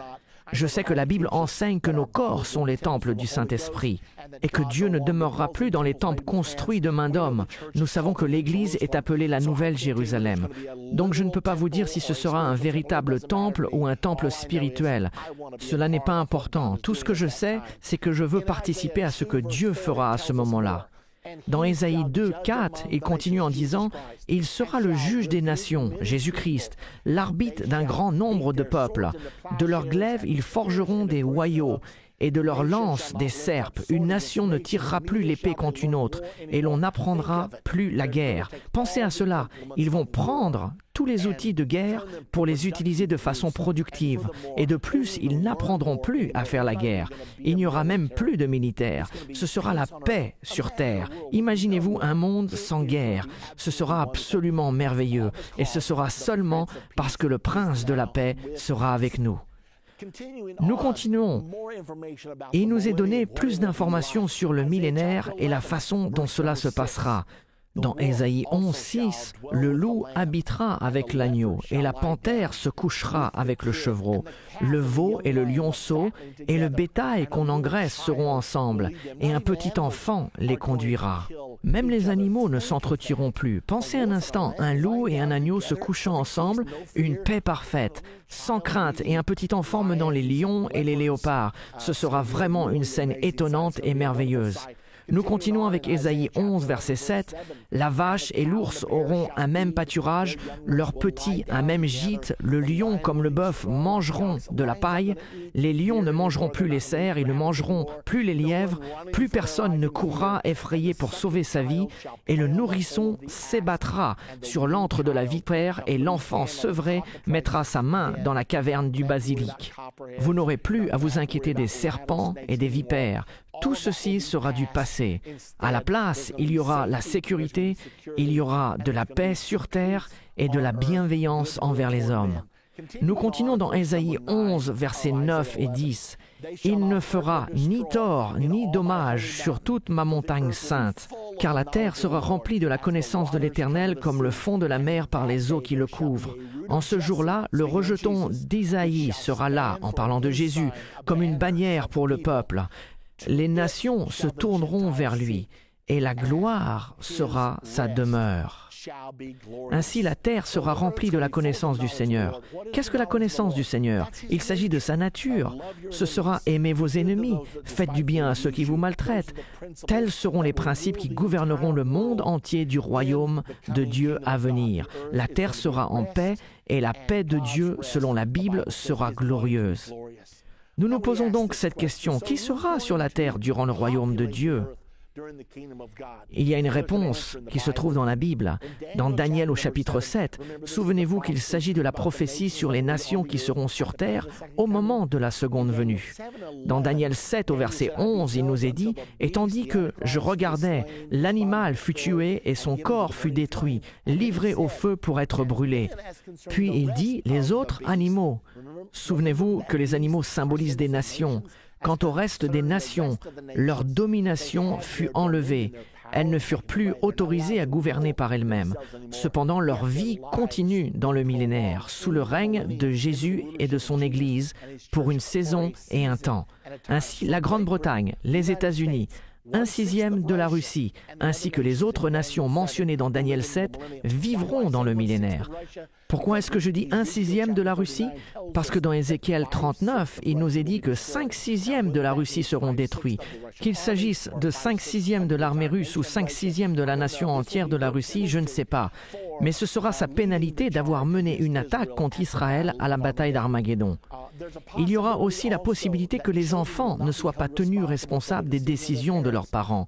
Je sais que la Bible enseigne que nos corps sont les temples du Saint-Esprit et que Dieu ne demeurera plus dans les temples construits de main d'homme. Nous savons que l'Église est appelée la Nouvelle Jérusalem. Donc je ne peux pas vous dire si ce sera un véritable temple ou un temple spirituel. Cela n'est pas important. Tout ce que je sais, c'est que je veux participer à ce que Dieu fera à ce moment-là. Dans Ésaïe 2, 4, il continue en disant « Il sera le juge des nations, Jésus-Christ, l'arbitre d'un grand nombre de peuples. De leur glaive, ils forgeront des hoyaux, et de leurs lances des serpes. Une nation ne tirera plus l'épée contre une autre, et l'on n'apprendra plus la guerre. Pensez à cela, ils vont prendre tous les outils de guerre pour les utiliser de façon productive. Et de plus, ils n'apprendront plus à faire la guerre. Il n'y aura même plus de militaires. Ce sera la paix sur terre. Imaginez-vous un monde sans guerre. Ce sera absolument merveilleux. Et ce sera seulement parce que le prince de la paix sera avec nous. Nous continuons. Il nous est donné plus d'informations sur le millénaire et la façon dont cela se passera. Dans Ésaïe 11:6, le loup habitera avec l'agneau et la panthère se couchera avec le chevreau. Le veau et le lionceau et le bétail qu'on engraisse seront ensemble et un petit enfant les conduira. Même les animaux ne s'entretueront plus. Pensez un instant, un loup et un agneau se couchant ensemble, une paix parfaite, sans crainte et un petit enfant menant les lions et les léopards. Ce sera vraiment une scène étonnante et merveilleuse. Nous continuons avec Ésaïe 11, verset 7. « La vache et l'ours auront un même pâturage, leurs petits un même gîte, le lion comme le bœuf mangeront de la paille, les lions ne mangeront plus les cerfs, ils ne mangeront plus les lièvres, plus personne ne courra effrayé pour sauver sa vie, et le nourrisson s'ébattra sur l'antre de la vipère, et l'enfant sevré mettra sa main dans la caverne du basilic. Vous n'aurez plus à vous inquiéter des serpents et des vipères. Tout ceci sera du passé. À la place, il y aura la sécurité, il y aura de la paix sur terre et de la bienveillance envers les hommes. » Nous continuons dans Ésaïe 11, versets 9 et 10. « Il ne fera ni tort ni dommage sur toute ma montagne sainte, car la terre sera remplie de la connaissance de l'Éternel comme le fond de la mer par les eaux qui le couvrent. En ce jour-là, le rejeton d'Isaïe sera là, en parlant de Jésus, comme une bannière pour le peuple. Les nations se tourneront vers lui, et la gloire sera sa demeure. » Ainsi, la terre sera remplie de la connaissance du Seigneur. Qu'est-ce que la connaissance du Seigneur? Il s'agit de sa nature. Ce sera aimer vos ennemis, faites du bien à ceux qui vous maltraitent. Tels seront les principes qui gouverneront le monde entier du royaume de Dieu à venir. La terre sera en paix, et la paix de Dieu, selon la Bible, sera glorieuse. Nous nous posons donc cette question, qui sera sur la terre durant le royaume de Dieu? Il y a une réponse qui se trouve dans la Bible. Dans Daniel au chapitre 7, souvenez-vous qu'il s'agit de la prophétie sur les nations qui seront sur terre au moment de la seconde venue. Dans Daniel 7 au verset 11, il nous est dit « Et tandis que je regardais, l'animal fut tué et son corps fut détruit, livré au feu pour être brûlé. » Puis il dit « Les autres animaux ». Souvenez-vous que les animaux symbolisent des nations. Quant au reste des nations, leur domination fut enlevée. Elles ne furent plus autorisées à gouverner par elles-mêmes. Cependant, leur vie continue dans le millénaire, sous le règne de Jésus et de son Église, pour une saison et un temps. Ainsi, la Grande-Bretagne, les États-Unis, 1/6 de la Russie, ainsi que les autres nations mentionnées dans Daniel 7, vivront dans le millénaire. Pourquoi est-ce que je dis 1/6 de la Russie? Parce que dans Ézéchiel 39, il nous est dit que 5/6 de la Russie seront détruits. Qu'il s'agisse de 5/6 de l'armée russe ou 5/6 de la nation entière de la Russie, je ne sais pas. Mais ce sera sa pénalité d'avoir mené une attaque contre Israël à la bataille d'Armageddon. Il y aura aussi la possibilité que les enfants ne soient pas tenus responsables des décisions de leurs parents.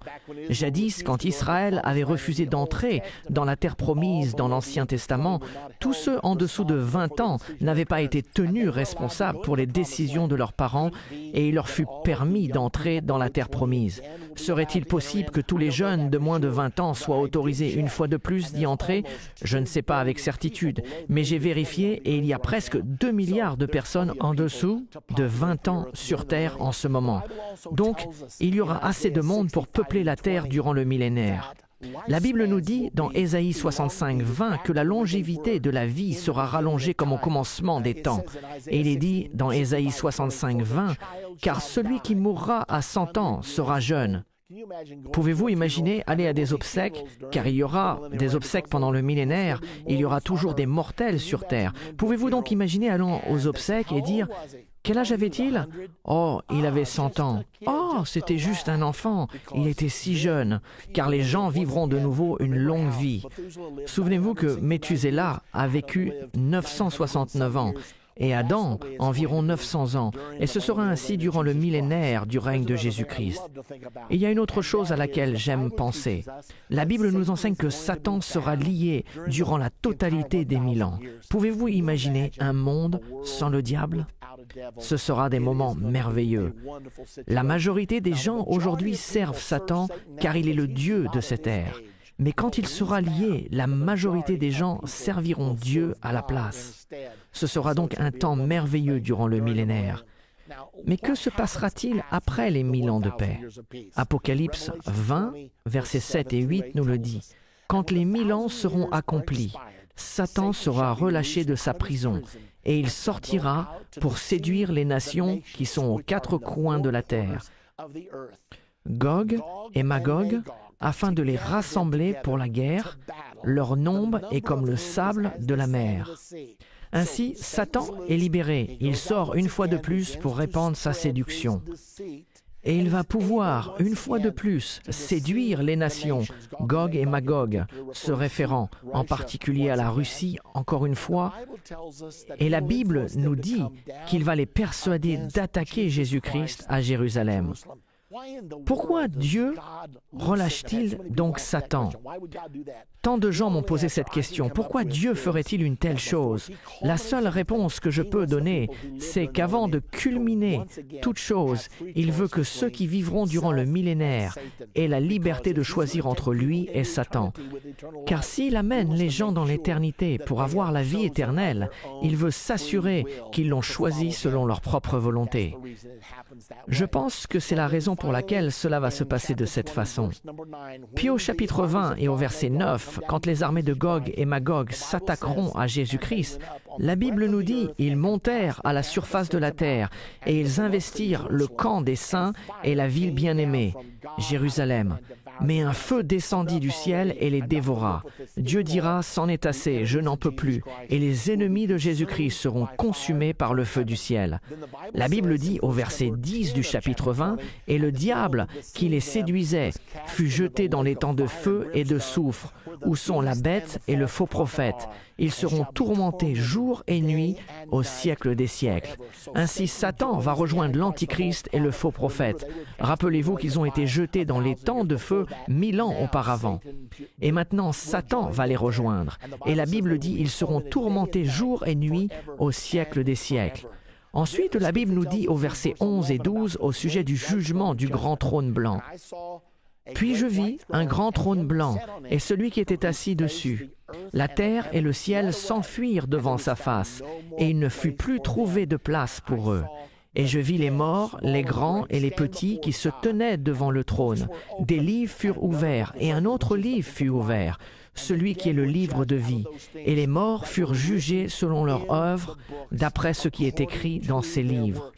Jadis, quand Israël avait refusé d'entrer dans la terre promise dans l'Ancien Testament, tous ceux en dessous de 20 ans n'avaient pas été tenus responsables pour les décisions de leurs parents et il leur fut permis d'entrer dans la terre promise. Serait-il possible que tous les jeunes de moins de 20 ans soient autorisés une fois de plus d'y entrer? Je ne sais pas avec certitude, mais j'ai vérifié et il y a presque 2 milliards de personnes en dessous de 20 ans sur Terre en ce moment. Donc, il y aura assez de monde pour peupler la Terre durant le millénaire. La Bible nous dit dans Ésaïe 65, 20 que la longévité de la vie sera rallongée comme au commencement des temps. Et il est dit dans Ésaïe 65, 20 « Car celui qui mourra à 100 ans sera jeune. » Pouvez-vous imaginer aller à des obsèques? Car il y aura des obsèques pendant le millénaire, il y aura toujours des mortels sur Terre. Pouvez-vous donc imaginer allant aux obsèques et dire « Quel âge avait-il? Oh, il avait 100 ans. Oh, c'était juste un enfant. Il était si jeune. » Car les gens vivront de nouveau une longue vie. Souvenez-vous que Méthusela a vécu 969 ans. et Adam environ 900 ans, et ce sera ainsi durant le millénaire du règne de Jésus-Christ. Et il y a une autre chose à laquelle j'aime penser. La Bible nous enseigne que Satan sera lié durant la totalité des 1000 ans. Pouvez-vous imaginer un monde sans le diable? Ce sera des moments merveilleux. La majorité des gens aujourd'hui servent Satan car il est le Dieu de cette ère. Mais quand il sera lié, la majorité des gens serviront Dieu à la place. Ce sera donc un temps merveilleux durant le millénaire. Mais que se passera-t-il après les 1000 ans de paix? Apocalypse 20, versets 7 et 8 nous le dit. Quand les 1000 ans seront accomplis, Satan sera relâché de sa prison et il sortira pour séduire les nations qui sont aux 4 coins de la terre, Gog et Magog, afin de les rassembler pour la guerre. Leur nombre est comme le sable de la mer. Ainsi, Satan est libéré. Il sort une fois de plus pour répandre sa séduction. Et il va pouvoir, une fois de plus, séduire les nations, Gog et Magog, se référant en particulier à la Russie, encore une fois. Et la Bible nous dit qu'il va les persuader d'attaquer Jésus-Christ à Jérusalem. Pourquoi Dieu relâche-t-il donc Satan? Tant de gens m'ont posé cette question. Pourquoi Dieu ferait-il une telle chose? La seule réponse que je peux donner, c'est qu'avant de culminer toute chose, il veut que ceux qui vivront durant le millénaire aient la liberté de choisir entre lui et Satan. Car s'il amène les gens dans l'éternité pour avoir la vie éternelle, il veut s'assurer qu'ils l'ont choisi selon leur propre volonté. Je pense que c'est la raison pour laquelle cela va se passer de cette façon. Puis au chapitre 20 et au verset 9, quand les armées de Gog et Magog s'attaqueront à Jésus-Christ, la Bible nous dit « Ils montèrent à la surface de la terre et ils investirent le camp des saints et la ville bien-aimée, Jérusalem. Mais un feu descendit du ciel et les dévora. Dieu dira, c'en est assez, je n'en peux plus. Et les ennemis de Jésus-Christ seront consumés par le feu du ciel. La Bible dit au verset 10 du chapitre 20, « Et le diable qui les séduisait fut jeté dans l'étang de feu et de soufre, où sont la bête et le faux prophète. Ils seront tourmentés jour et nuit au siècle des siècles. » Ainsi, Satan va rejoindre l'Antichrist et le faux prophète. Rappelez-vous qu'ils ont été jetés dans l'étang de feu 1000 ans auparavant. Et maintenant, Satan va les rejoindre. Et la Bible dit, ils seront tourmentés jour et nuit au siècle des siècles. Ensuite, la Bible nous dit au verset 11 et 12 au sujet du jugement du grand trône blanc. « Puis je vis un grand trône blanc et celui qui était assis dessus. La terre et le ciel s'enfuirent devant sa face, et il ne fut plus trouvé de place pour eux. Et je vis les morts, les grands et les petits qui se tenaient devant le trône. Des livres furent ouverts, et un autre livre fut ouvert, celui qui est le livre de vie. Et les morts furent jugés selon leur œuvre, d'après ce qui est écrit dans ces livres.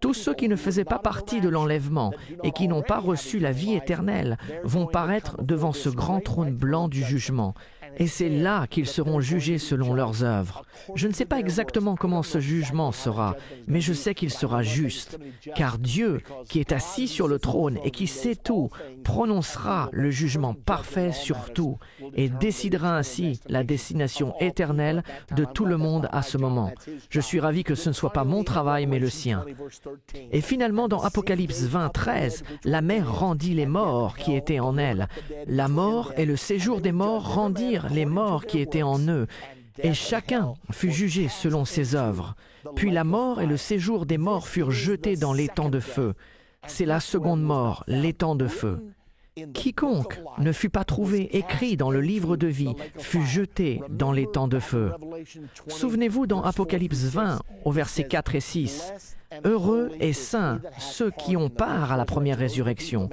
Tous ceux qui ne faisaient pas partie de l'enlèvement et qui n'ont pas reçu la vie éternelle vont paraître devant ce grand trône blanc du jugement. Et c'est là qu'ils seront jugés selon leurs œuvres. Je ne sais pas exactement comment ce jugement sera, mais je sais qu'il sera juste, car Dieu, qui est assis sur le trône et qui sait tout, prononcera le jugement parfait sur tout et décidera ainsi la destination éternelle de tout le monde à ce moment. Je suis ravi que ce ne soit pas mon travail, mais le sien. Et finalement, dans Apocalypse 20, 13, la mer rendit les morts qui étaient en elle. La mort et le séjour des morts rendirent les morts qui étaient en eux, et chacun fut jugé selon ses œuvres. Puis la mort et le séjour des morts furent jetés dans l'étang de feu. C'est la seconde mort, l'étang de feu. Quiconque ne fut pas trouvé écrit dans le livre de vie fut jeté dans l'étang de feu. Souvenez-vous dans Apocalypse 20, au verset 4 et 6, « Heureux et saints ceux qui ont part à la première résurrection.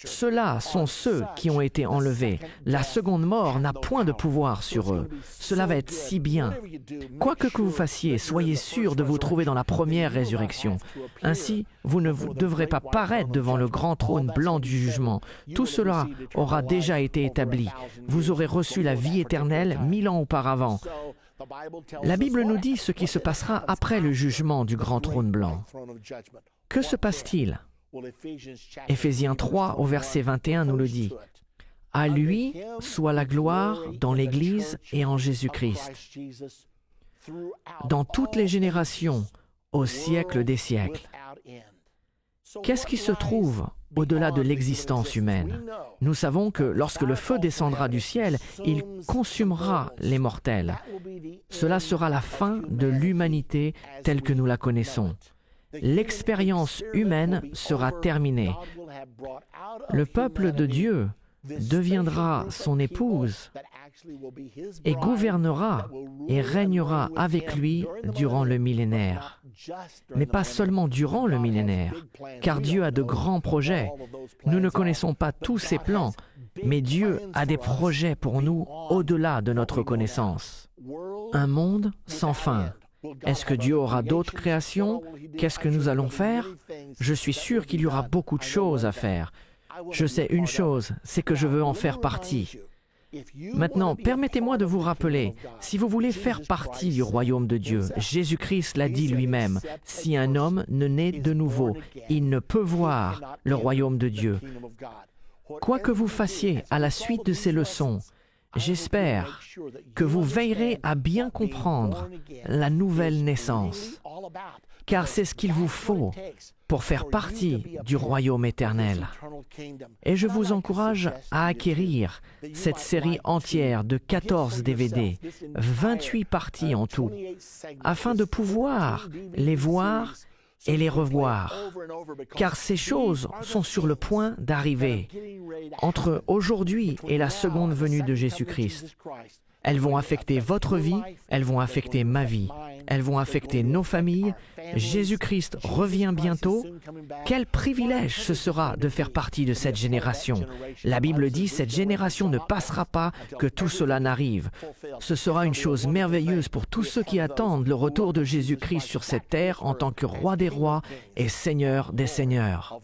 Ceux-là sont ceux qui ont été enlevés. La seconde mort n'a point de pouvoir sur eux. Cela va être si bien. Quoi que vous fassiez, soyez sûrs de vous trouver dans la première résurrection. Ainsi, vous ne devrez pas paraître devant le grand trône blanc du jugement. Tout cela aura déjà été établi. Vous aurez reçu la vie éternelle 1000 ans auparavant. » La Bible nous dit ce qui se passera après le jugement du grand trône blanc. Que se passe-t-il? Éphésiens 3, au verset 21, nous le dit. « À lui soit la gloire dans l'Église et en Jésus-Christ. » dans toutes les générations, au siècle des siècles. Qu'est-ce qui se trouve au-delà de l'existence humaine? Nous savons que lorsque le feu descendra du ciel, il consumera les mortels. Cela sera la fin de l'humanité telle que nous la connaissons. L'expérience humaine sera terminée. Le peuple de Dieu deviendra son épouse et gouvernera et régnera avec lui durant le millénaire. Mais pas seulement durant le millénaire, car Dieu a de grands projets. Nous ne connaissons pas tous ses plans, mais Dieu a des projets pour nous au-delà de notre connaissance. Un monde sans fin. Est-ce que Dieu aura d'autres créations? Qu'est-ce que nous allons faire? Je suis sûr qu'il y aura beaucoup de choses à faire. Je sais une chose, c'est que je veux en faire partie. Maintenant, permettez-moi de vous rappeler, si vous voulez faire partie du royaume de Dieu, Jésus-Christ l'a dit lui-même, si un homme ne naît de nouveau, il ne peut voir le royaume de Dieu. Quoi que vous fassiez à la suite de ces leçons, j'espère que vous veillerez à bien comprendre la nouvelle naissance, car c'est ce qu'il vous faut pour faire partie du royaume éternel. Et je vous encourage à acquérir cette série entière de 14 DVD, 28 parties en tout, afin de pouvoir les voir et les revoir, car ces choses sont sur le point d'arriver entre aujourd'hui et la seconde venue de Jésus-Christ. Elles vont affecter votre vie, elles vont affecter ma vie, elles vont affecter nos familles. Jésus-Christ revient bientôt. Quel privilège ce sera de faire partie de cette génération. La Bible dit, cette génération ne passera pas que tout cela n'arrive. Ce sera une chose merveilleuse pour tous ceux qui attendent le retour de Jésus-Christ sur cette terre en tant que roi des rois et Seigneur des seigneurs.